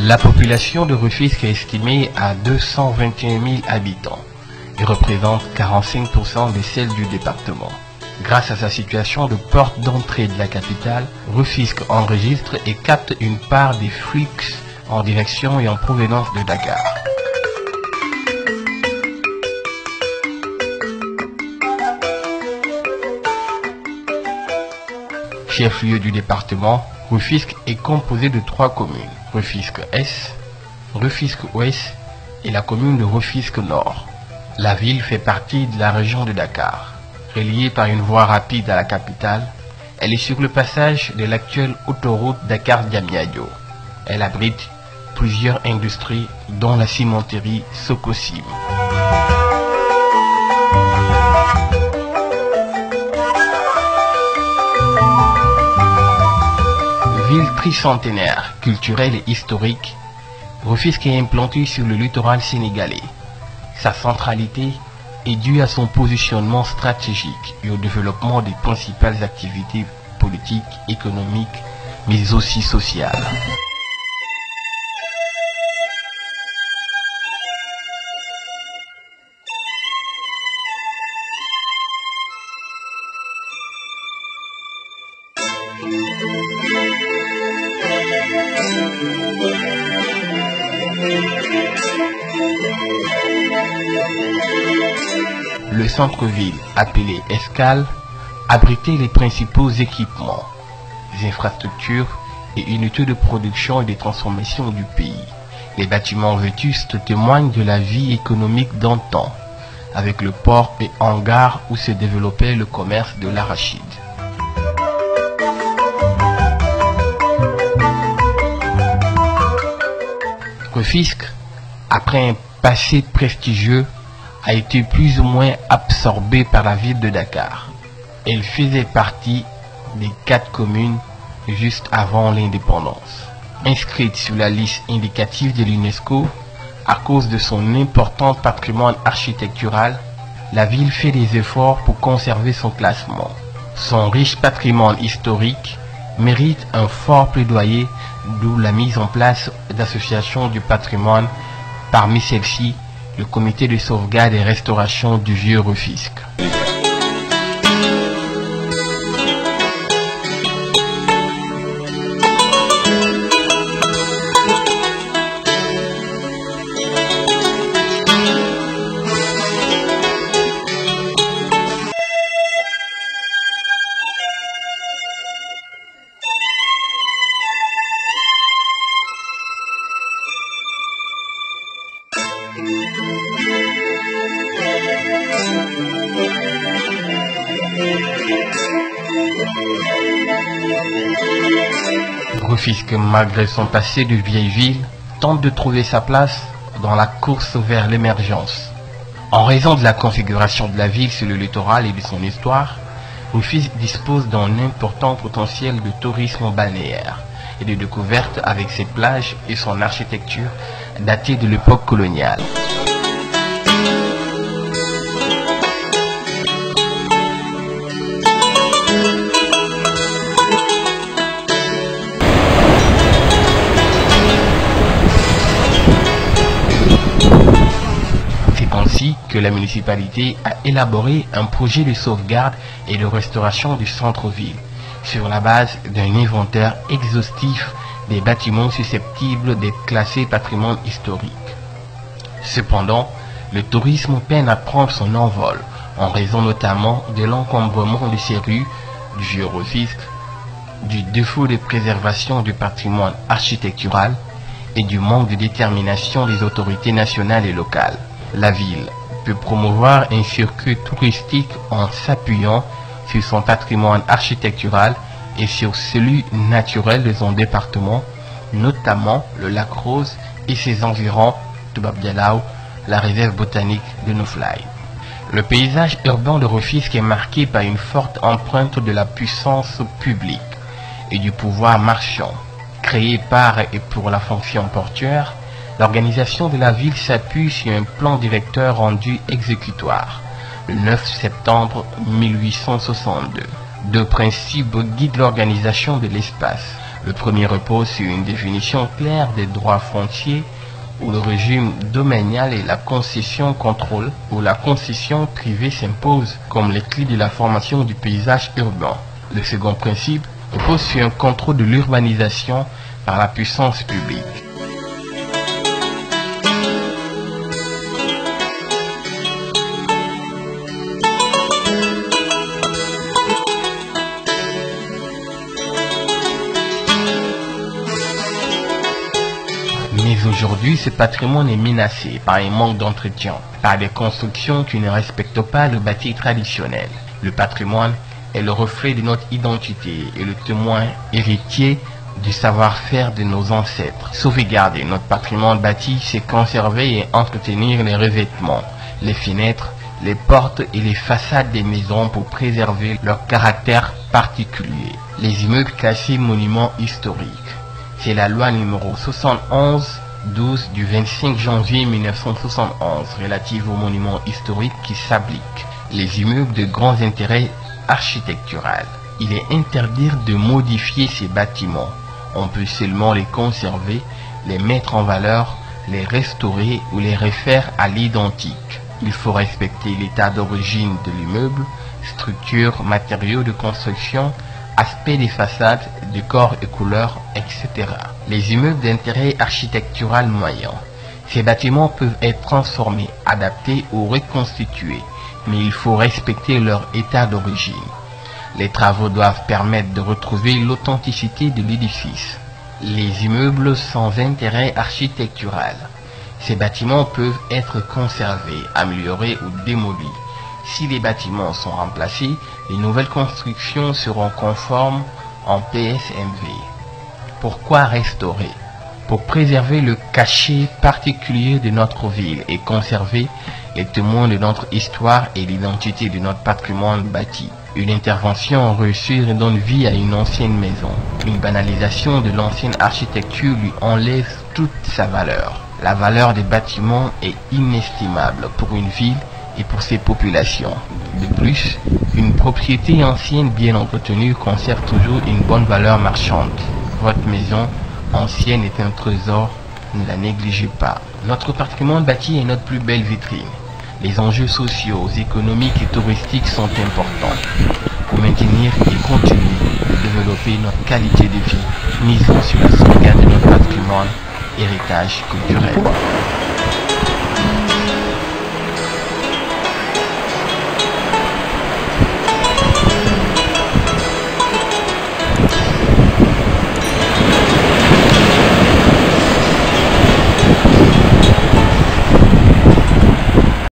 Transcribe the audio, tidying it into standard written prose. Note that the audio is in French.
La population de Rufisque est estimée à 221 000 habitants et représente 45% de celle du département. Grâce à sa situation de porte d'entrée de la capitale, Rufisque enregistre et capte une part des flux en direction et en provenance de Dakar. Chef-lieu du département, Rufisque est composé de 3 communes, Rufisque-Est, Rufisque-Ouest et la commune de Rufisque-Nord. La ville fait partie de la région de Dakar. Reliée par une voie rapide à la capitale, elle est sur le passage de l'actuelle autoroute Dakar-Diamniadio. Elle abrite plusieurs industries dont la cimenterie Sococim. Ville tricentenaire, culturelle et historique, Rufisque est implantée sur le littoral sénégalais. Sa centralité est due à son positionnement stratégique et au développement des principales activités politiques, économiques, mais aussi sociales. Le centre-ville, appelé Escale, abritait les principaux équipements, les infrastructures et unités de production et de transformation du pays. Les bâtiments vétustes témoignent de la vie économique d'antan, avec le port et hangar où se développait le commerce de l'arachide. Rufisque, après un passé prestigieux, a été plus ou moins absorbée par la ville de Dakar. Elle faisait partie des 4 communes juste avant l'indépendance. Inscrite sur la liste indicative de l'UNESCO, à cause de son important patrimoine architectural, la ville fait des efforts pour conserver son classement. Son riche patrimoine historique mérite un fort plaidoyer, d'où la mise en place d'associations du patrimoine, parmi celles-ci le comité de sauvegarde et restauration du vieux Rufisque. Rufisque, malgré son passé de vieille ville, tente de trouver sa place dans la course vers l'émergence. En raison de la configuration de la ville sur le littoral et de son histoire, Rufisque dispose d'un important potentiel de tourisme balnéaire et de découverte avec ses plages et son architecture datée de l'époque coloniale. Que la municipalité a élaboré un projet de sauvegarde et de restauration du centre-ville sur la base d'un inventaire exhaustif des bâtiments susceptibles d'être classés patrimoine historique. Cependant, le tourisme peine à prendre son envol en raison notamment de l'encombrement de ces rues du vieux Rufisque, du défaut de préservation du patrimoine architectural et du manque de détermination des autorités nationales et locales. La ville peut promouvoir un circuit touristique en s'appuyant sur son patrimoine architectural et sur celui naturel de son département, notamment le lac Rose et ses environs, Toubab Dialaw, la réserve botanique de Nouflaye. Le paysage urbain de Rufisque est marqué par une forte empreinte de la puissance publique et du pouvoir marchand. Créé par et pour la fonction portuaire, l'organisation de la ville s'appuie sur un plan directeur rendu exécutoire le 9 septembre 1862. Deux principes guident l'organisation de l'espace. Le premier repose sur une définition claire des droits fonciers où le régime domanial et la concession contrôle, où la concession privée s'impose comme les clés de la formation du paysage urbain. Le second principe repose sur un contrôle de l'urbanisation par la puissance publique. Mais aujourd'hui, ce patrimoine est menacé par un manque d'entretien, par des constructions qui ne respectent pas le bâti traditionnel. Le patrimoine est le reflet de notre identité et le témoin héritier du savoir-faire de nos ancêtres. Sauvegarder notre patrimoine bâti, c'est conserver et entretenir les revêtements, les fenêtres, les portes et les façades des maisons pour préserver leur caractère particulier. Les immeubles classés monuments historiques. C'est la loi numéro 71/12 du 25 janvier 1971 relative aux monuments historiques qui s'applique. Les immeubles de grands intérêts architectural. Il est interdit de modifier ces bâtiments. On peut seulement les conserver, les mettre en valeur, les restaurer ou les refaire à l'identique. Il faut respecter l'état d'origine de l'immeuble, structure, matériaux de construction, aspect des façades, décors et couleurs, etc. Les immeubles d'intérêt architectural moyen. Ces bâtiments peuvent être transformés, adaptés ou reconstitués, mais il faut respecter leur état d'origine. Les travaux doivent permettre de retrouver l'authenticité de l'édifice. Les immeubles sans intérêt architectural. Ces bâtiments peuvent être conservés, améliorés ou démolis. Si les bâtiments sont remplacés, les nouvelles constructions seront conformes en PSMV. Pourquoi restaurer? Pour préserver le cachet particulier de notre ville et conserver les témoins de notre histoire et l'identité de notre patrimoine bâti. Une intervention reçue redonne vie à une ancienne maison. Une banalisation de l'ancienne architecture lui enlève toute sa valeur. La valeur des bâtiments est inestimable pour une ville et pour ses populations. De plus, une propriété ancienne bien entretenue conserve toujours une bonne valeur marchande. Votre maison ancienne est un trésor, ne la négligez pas. Notre patrimoine bâti est notre plus belle vitrine. Les enjeux sociaux, économiques et touristiques sont importants. Pour maintenir et continuer de développer notre qualité de vie, misons sur la sauvegarde de notre patrimoine, héritage culturel.